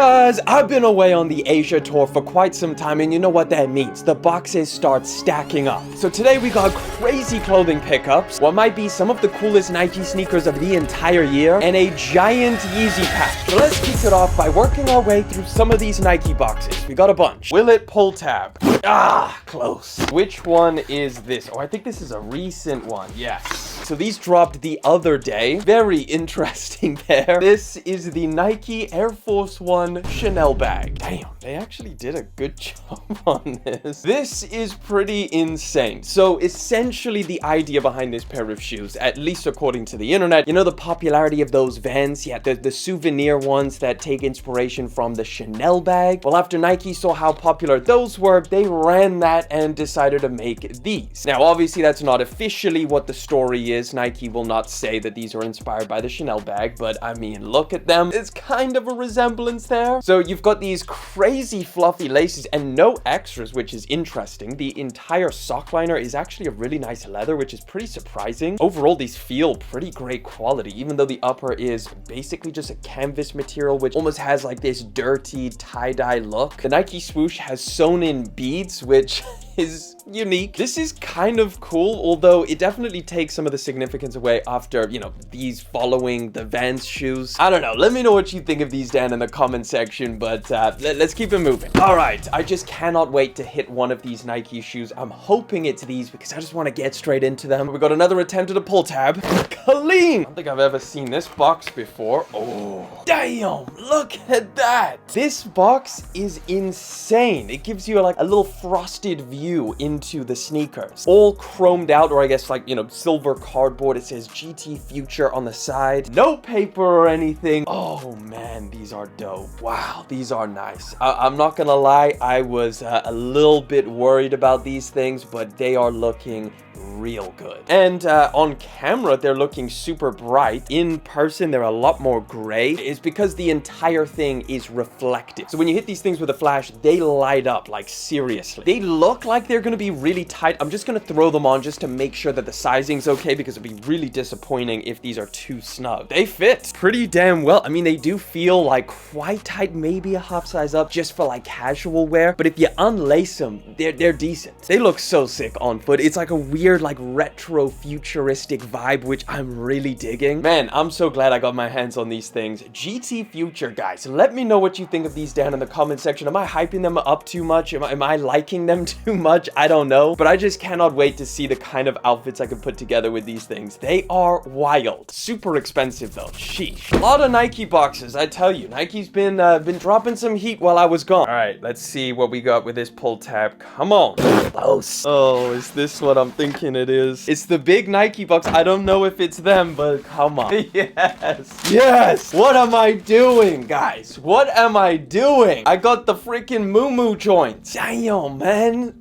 Cause I've been away on the Asia tour for quite some time, and you know what that means. The boxes start stacking up. So today we got crazy clothing pickups, what might be some of the coolest Nike sneakers of the entire year, and a giant Yeezy pack. So let's kick it off by working our way through some of these Nike boxes. We got a bunch. Will it pull tab? Ah, close. Which one is this? Oh, I think this is a recent one. Yes. So these dropped the other day. Very interesting pair. This is the Nike Air Force One Chanel bag. Damn, they actually did a good job on this. This is pretty insane. So essentially the idea behind this pair of shoes, at least according to the internet, you know the popularity of those Vans? Yeah, the souvenir ones that take inspiration from the Chanel bag. Well, after Nike saw how popular those were, they ran that and decided to make these. Now, obviously that's not officially what the story is. Nike will not say that these are inspired by the Chanel bag, but I mean, look at them. It's kind of a resemblance there. So you've got these crazy fluffy laces and no extras, which is interesting. The entire sock liner is actually a really nice leather, which is pretty surprising. Overall, these feel pretty great quality, even though the upper is basically just a canvas material, which almost has like this dirty tie-dye look. The Nike swoosh has sewn in beads, which is unique. This is kind of cool, although it definitely takes some of the significance away after, you know, these following the Vans shoes. I don't know. Let me know what you think of these down in the comment section, but let's keep it moving. All right, I just cannot wait to hit one of these Nike shoes. I'm hoping it's these because I just want to get straight into them. We got another attempt at a pull tab. Clean! I don't think I've ever seen this box before. Oh, damn, look at that. This box is insane. It gives you like a little frosted view into the sneakers, all chromed out, or I guess like, you know, silver cardboard. It says GT Future on the side. No paper or anything. Oh man, these are dope. Wow, these are nice. I'm not gonna lie, I was a little bit worried about these things, but they are looking real good. And on camera, they're looking super bright. In person, they're a lot more gray. It's because the entire thing is reflective. So when you hit these things with a flash, they light up, like seriously. They look like they're gonna be really tight. I'm just gonna throw them on just to make sure that the sizing's okay, because it'd be really disappointing if these are too snug. They fit pretty damn well. I mean, they do feel like quite tight, maybe a half size up just for like casual wear. But if you unlace them, they're decent. They look so sick on foot. It's like a weird, like retro futuristic vibe, which I'm really digging. Man, I'm so glad I got my hands on these things. GT Future, guys, let me know what you think of these down in the comment section. Am I hyping them up too much? Am I liking them too much? I don't know, but I just cannot wait to see the kind of outfits I can put together with these things. They are wild. Super expensive though. Sheesh. A lot of Nike boxes, I tell you. Nike's been dropping some heat while I was gone. All right, let's see what we got with this pull tab. Come on. Close. Oh, is this what I'm thinking it is? It's the big Nike box. I don't know if it's them, but come on. Yes. Yes. What am I doing, guys? What am I doing? I got the freaking moo joints. Damn, man.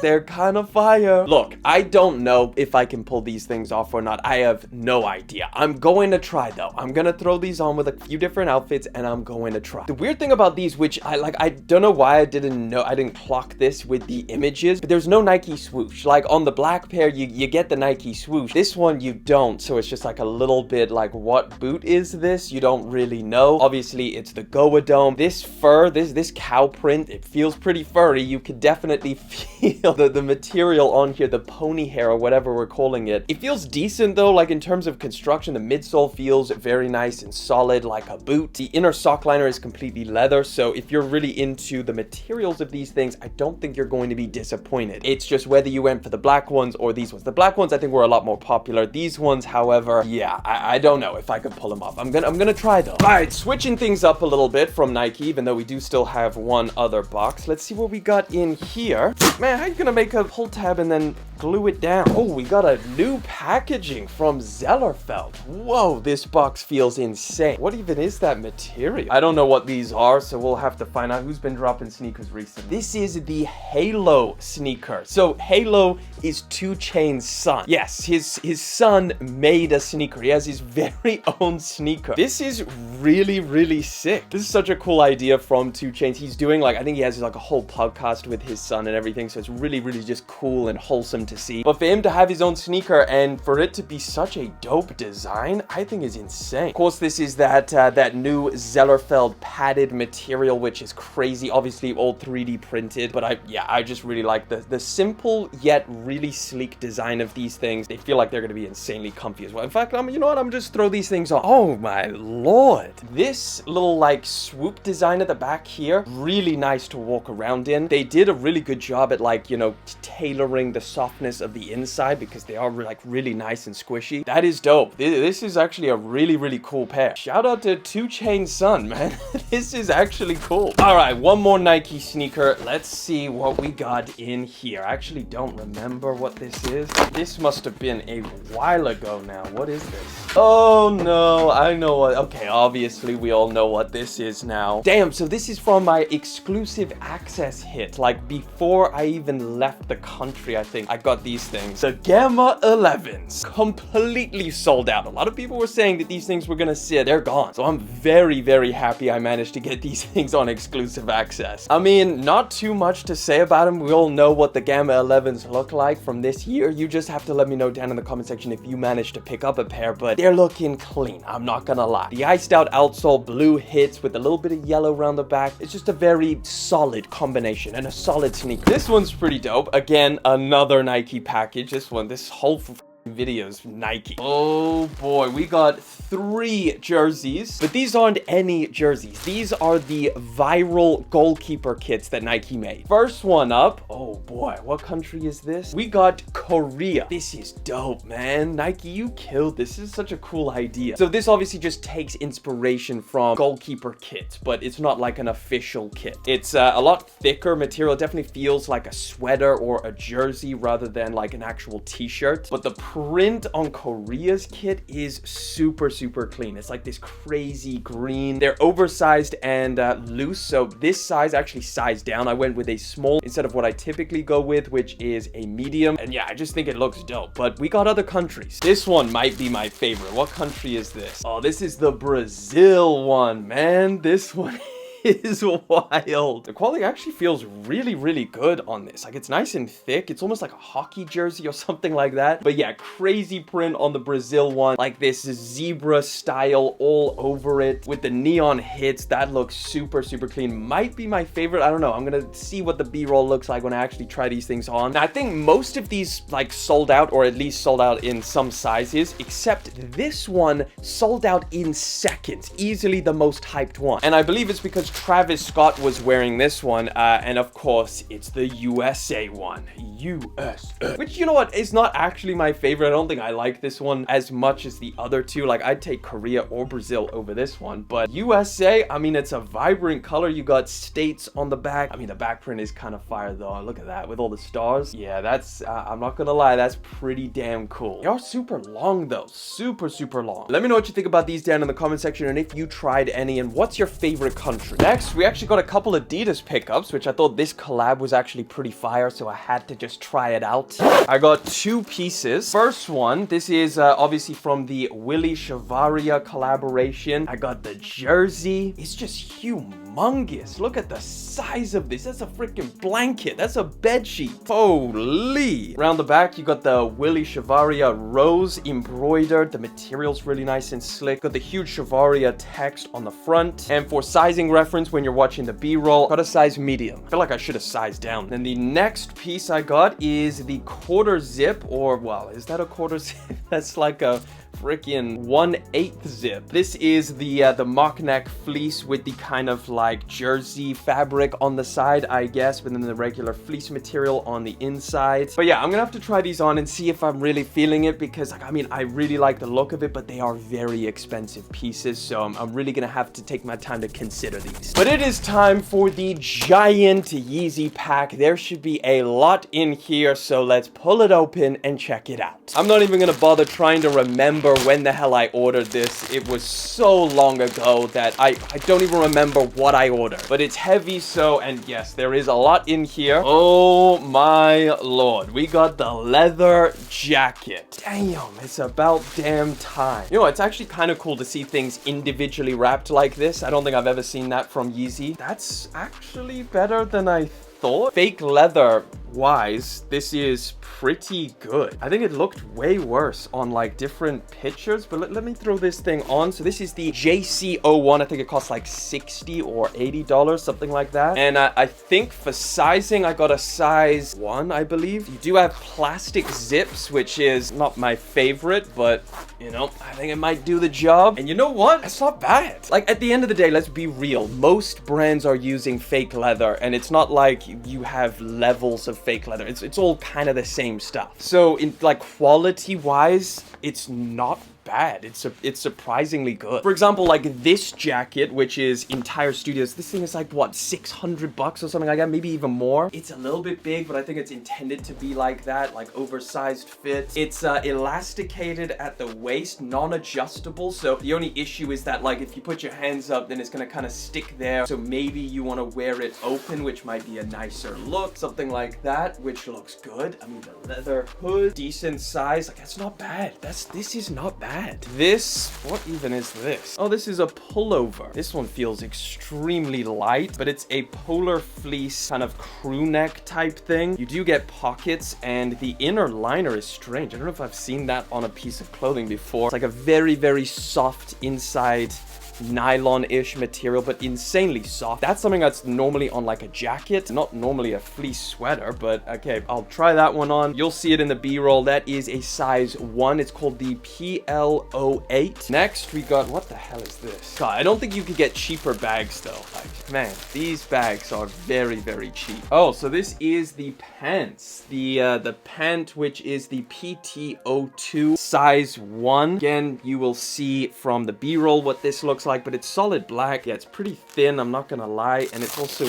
They're kind of fire. Look, I don't know if I can pull these things off or not. I have no idea. I'm going to try though. I'm gonna throw these on with a few different outfits and I'm going to try. The weird thing about these, which I don't know why I didn't clock this with the images, but there's no Nike swoosh. Like on the black pair, you get the Nike swoosh. This one you don't, so it's just like a little bit like, what boot is this? You don't really know. Obviously, it's the Goa Dome. This fur, this cow print, it feels pretty furry. You could definitely feel the material on here, the pony hair or whatever we're calling it. It feels decent though, like in terms of construction. The midsole feels very nice and solid, like a boot. The inner sock liner is completely leather, so if you're really into the materials of these things, I don't think you're going to be disappointed. It's just whether you went for the black ones or these ones. The black ones I think were a lot more popular. These ones, however, yeah, I don't know if I could pull them off. I'm gonna try though. All right, switching things up a little bit from Nike, even though we do still have one other box. Let's see what we got in here. Man, how are you gonna make a pull tab and then glue it down? Oh, we got a new packaging from Zellerfeld. Whoa, this box feels insane. What even is that material? I don't know what these are, so we'll have to find out who's been dropping sneakers recently. This is the Halo sneaker. So Halo is 2 Chainz's son. Yes, his son made a sneaker. He has his very own sneaker. This is really, really sick. This is such a cool idea from 2 Chainz. He's doing like, I think he has like a whole podcast with his son and everything, so it's really really, really just cool and wholesome to see. But for him to have his own sneaker and for it to be such a dope design, I think is insane. Of course, this is that new Zellerfeld padded material, which is crazy. Obviously, all 3D printed, but I just really like the simple yet really sleek design of these things. They feel like they're going to be insanely comfy as well. In fact, you know what? I'm just throw these things on. Oh my lord. This little like swoop design at the back here, really nice to walk around in. They did a really good job at like, you know, tailoring the softness of the inside because they are like really nice and squishy. That is dope. This is actually a really, really cool pair. Shout out to 2 Chainz son, man. This is actually cool. All right, one more Nike sneaker. Let's see what we got in here. I actually don't remember what this is. This must have been a while ago now. What is this? Oh no, I know what. Okay, obviously we all know what this is now. Damn, so this is from my exclusive access hit. Like before I even left the country, I think I got these things. The Gamma 11s. Completely sold out. A lot of people were saying that these things were gonna sit. They're gone. So I'm very, very happy I managed to get these things on exclusive access. I mean, not too much to say about them. We all know what the Gamma 11s look like from this year. You just have to let me know down in the comment section if you managed to pick up a pair, but they're looking clean. I'm not gonna lie. The iced out outsole blue hits with a little bit of yellow around the back. It's just a very solid combination and a solid sneaker. This one's pretty dope. Again, another Nike package. This whole videos Nike. Oh boy, we got 3 jerseys, but these aren't any jerseys. These are the viral goalkeeper kits that Nike made. First one up, oh boy, what country is this? We got Korea. This is dope, man. Nike, you killed this. This is such a cool idea. So this obviously just takes inspiration from goalkeeper kits, but it's not like an official kit. It's a lot thicker material. It definitely feels like a sweater or a jersey rather than like an actual t-shirt, but the print on Korea's kit is super clean. It's like this crazy green. They're oversized and loose, so this size actually sized down. I went with a small instead of what I typically go with, which is a medium, and yeah, I just think it looks dope. But we got other countries. This one might be my favorite. What country is this? Oh, this is the Brazil one, man. This one is wild. The quality actually feels really good on this. Like, it's nice and thick. It's almost like a hockey jersey or something like that. But yeah, crazy print on the Brazil one. Like this zebra style all over it with the neon hits. That looks super clean. Might be my favorite. I don't know. I'm gonna see what the B-roll looks like when I actually try these things on. Now, I think most of these like sold out, or at least sold out in some sizes, except this one sold out in seconds. Easily the most hyped one. And I believe it's because Travis Scott was wearing this one, and of course it's the USA one. USA, which, you know what, is not actually my favorite. I don't think I like this one as much as the other two. Like, I'd take Korea or Brazil over this one, but USA, I mean, it's a vibrant color. You got states on the back. I mean, the back print is kind of fire though. Look at that with all the stars. Yeah, that's I'm not gonna lie, that's pretty damn cool. They are super long though, super long. Let me know what you think about these down in the comment section, and if you tried any, and what's your favorite country. Next, we actually got a couple Adidas pickups, which I thought this collab was actually pretty fire, so I had to just try it out. I got 2 pieces. First one, this is obviously from the Willy Chavaria collaboration. I got the jersey. It's just humongous. Look at the size of this. That's a freaking blanket. That's a bed sheet. Holy. Around the back, you got the Willy Chavaria rose embroidered. The material's really nice and slick. Got the huge Chavaria text on the front. And for sizing reference, when you're watching the B-roll, got a size medium. I feel like I should have sized down. Then the next piece I got is the quarter zip, or, well, is that a quarter zip? That's like a freaking 1/8 zip. This is the mock neck fleece with the kind of like jersey fabric on the side, I guess, but then the regular fleece material on the inside. But yeah, I'm gonna have to try these on and see if I'm really feeling it, because like, I mean, I really like the look of it, but they are very expensive pieces, so I'm really gonna have to take my time to consider these. But it is time for the giant Yeezy pack. There should be a lot in here, so let's pull it open and check it out. I'm not even gonna bother trying to remember when the hell I ordered this. It was so long ago that I don't even remember what I ordered. But it's heavy, so, and yes, there is a lot in here. Oh my lord. We got the leather jacket. Damn, it's about damn time. You know, it's actually kind of cool to see things individually wrapped like this. I don't think I've ever seen that from Yeezy. That's actually better than I thought. Fake leather wise, this is pretty good. I think it looked way worse on like different pictures, but let me throw this thing on. So this is the JC01. I think it costs like $60 or $80, something like that. And I think for sizing, I got a size 1, I believe. You do have plastic zips, which is not my favorite, but you know, I think it might do the job. And you know what? It's not bad. Like at the end of the day, let's be real. Most brands are using fake leather, and it's not like you have levels of fake leather. It's all kind of the same stuff. So in like quality wise, it's not bad. It's surprisingly good. For example, like this jacket, which is Entire Studios, this thing is like what, $600 or something like that, maybe even more. It's a little bit big, but I think it's intended to be like that, like oversized fit. It's elasticated at the waist, non-adjustable. So the only issue is that like if you put your hands up, then it's gonna kind of stick there. So maybe you want to wear it open, which might be a nicer look, something like that, which looks good. I mean, the leather hood, decent size, like that's not bad. This is not bad. This, what even is this? Oh, this is a pullover. This one feels extremely light, but it's a polar fleece kind of crew neck type thing. You do get pockets, and the inner liner is strange. I don't know if I've seen that on a piece of clothing before. It's like a very, very soft inside nylon-ish material, but insanely soft. That's something that's normally on like a jacket, not normally a fleece sweater, but okay, I'll try that one on. You'll see it in the B-roll. That is a size 1. It's called the PL08. Next, we got, what the hell is this? God, I don't think you could get cheaper bags though. Like, man, these bags are very, very cheap. Oh, so this is the pants. The pant, which is the PT02 size 1. Again, you will see from the B-roll what this looks like, but it's solid black. Yeah, it's pretty thin, I'm not gonna lie, and it's also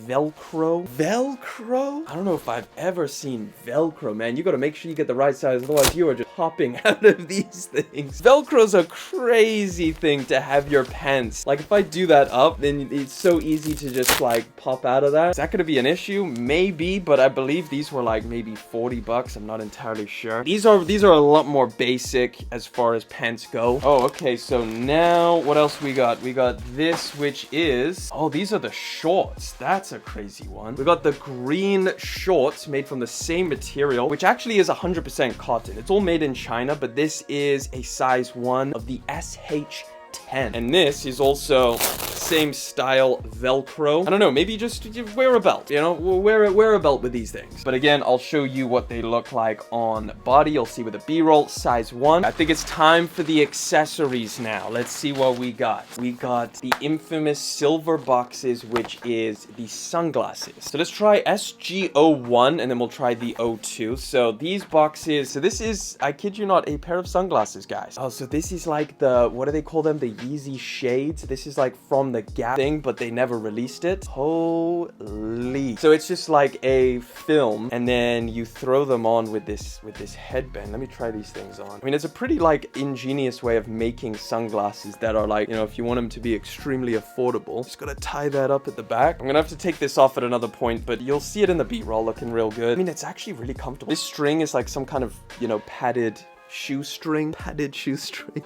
Velcro. Velcro? I don't know if I've ever seen Velcro, man. You gotta make sure you get the right size, otherwise you are just popping out of these things. Velcro's a crazy thing to have your pants. Like if I do that up, then it's so easy to just like pop out of that. Is that gonna be an issue? Maybe, but I believe these were like maybe $40. I'm not entirely sure. These are a lot more basic as far as pants go. Oh, okay, so now what else we got? We got this, which is, oh, these are the shorts. That's a crazy one. We got the green shorts made from the same material, which actually is 100% cotton. It's all made in China, but this is a size 1 of the SH10. And this is also same style Velcro. I don't know, maybe just wear a belt, you know, wear a belt with these things. But again, I'll show you what they look like on body. You'll see with the B-roll, size 1. I think it's time for the accessories now. Let's see what we got. We got the infamous silver boxes, which is the sunglasses. So let's try SG01 and then we'll try the 02. So these boxes, so this is, I kid you not, a pair of sunglasses, guys. Oh, so this is like the, what do they call them? The Yeezy shades. This is like from the Gap thing, but they never released it. Holy. So it's just like a film, and then you throw them on with this headband. Let me try these things on. I mean, it's a pretty like ingenious way of making sunglasses that are like, you know, if you want them to be extremely affordable, just gotta tie that up at the back. I'm gonna have to take this off at another point, but you'll see it in the B-roll looking real good. I mean, it's actually really comfortable. This string is like some kind of, you know, padded shoestring. How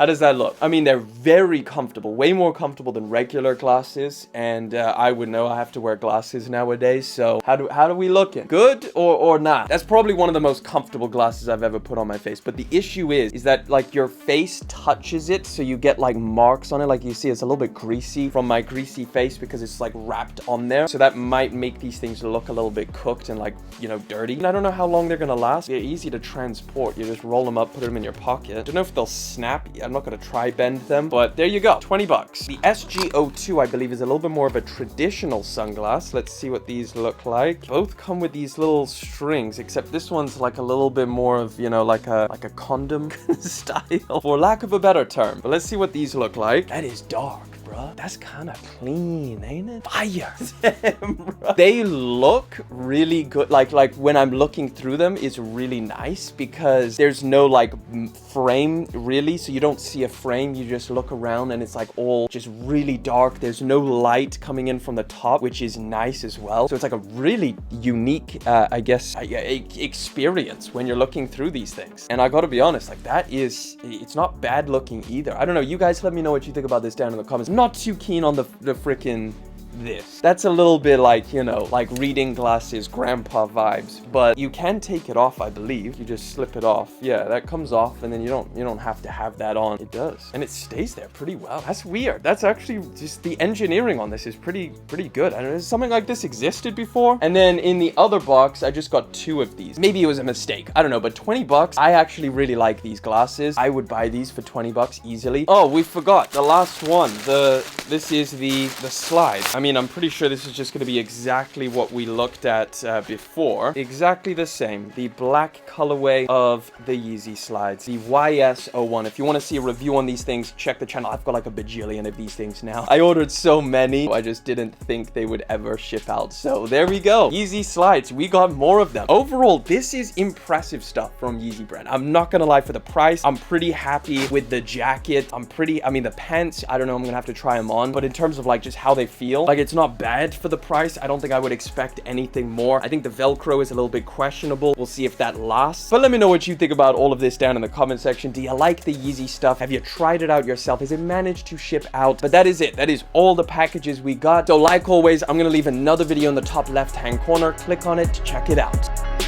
does that look? I mean, they're very comfortable, way more comfortable than regular glasses, and I would know I have to wear glasses nowadays. So how do we looking? Good or not? That's probably one of the most comfortable glasses I've ever put on my face. But the issue is that like your face touches it, so you get like marks on it. Like you see, it's a little bit greasy from my greasy face because it's like wrapped on there. So that might make these things look a little bit cooked and like, you know, dirty. And I don't know how long they're gonna last. They're easy to transport. You just roll them up, put them in your pocket. Don't know if they'll snap. I'm not gonna try bend them, but there you go. $20. The SG02, I believe, is a little bit more of a traditional sunglass. Let's see what these look like. Both come with these little strings, except this one's like a little bit more of, you know, like a condom style, for lack of a better term. But let's see what these look like. That is dark, bruh. That's kind of clean, ain't it? Fire. Damn, they look really good. Like when I'm looking through them, it's really nice because there's no like frame really, so you don't see a frame. You just look around and it's like all just really dark. There's no light coming in from the top, which is nice as well. So it's like a really unique, I guess, experience when you're looking through these things. And I gotta be honest, like it's not bad looking either. I don't know. You guys let me know what you think about this down in the comments. I'm not too keen on the freaking this. That's a little bit like, you know, like reading glasses, grandpa vibes, but you can take it off, I believe. You just slip it off. Yeah, that comes off, and then you don't have to have that on. It does, and it stays there pretty well. That's weird. That's actually just the engineering on this is pretty good. I don't know, something like this existed before. And then in the other box, I just got 2 of these. Maybe it was a mistake. I don't know, but 20 bucks. I actually really like these glasses. I would buy these for 20 bucks easily. Oh, we forgot the last one. This is the slide. I mean, I'm pretty sure this is just going to be exactly what we looked at before. Exactly the same. The black colorway of the Yeezy slides. The YS01. If you want to see a review on these things, check the channel. I've got like a bajillion of these things now. I ordered so many. I just didn't think they would ever ship out. So there we go. Yeezy slides. We got more of them. Overall, this is impressive stuff from Yeezy brand. I'm not gonna lie, for the price, I'm pretty happy with the jacket. I mean, the pants, I don't know, I'm gonna have to try them on. But in terms of like just how they feel, like it's not bad for the price. I don't think I would expect anything more. I think the Velcro is a little bit questionable. We'll see if that lasts. But let me know what you think about all of this down in the comment section. Do you like the Yeezy stuff? Have you tried it out yourself? Has it managed to ship out? But that is it. That is all the packages we got. So like always, I'm gonna leave another video in the top left-hand corner. Click on it to check it out.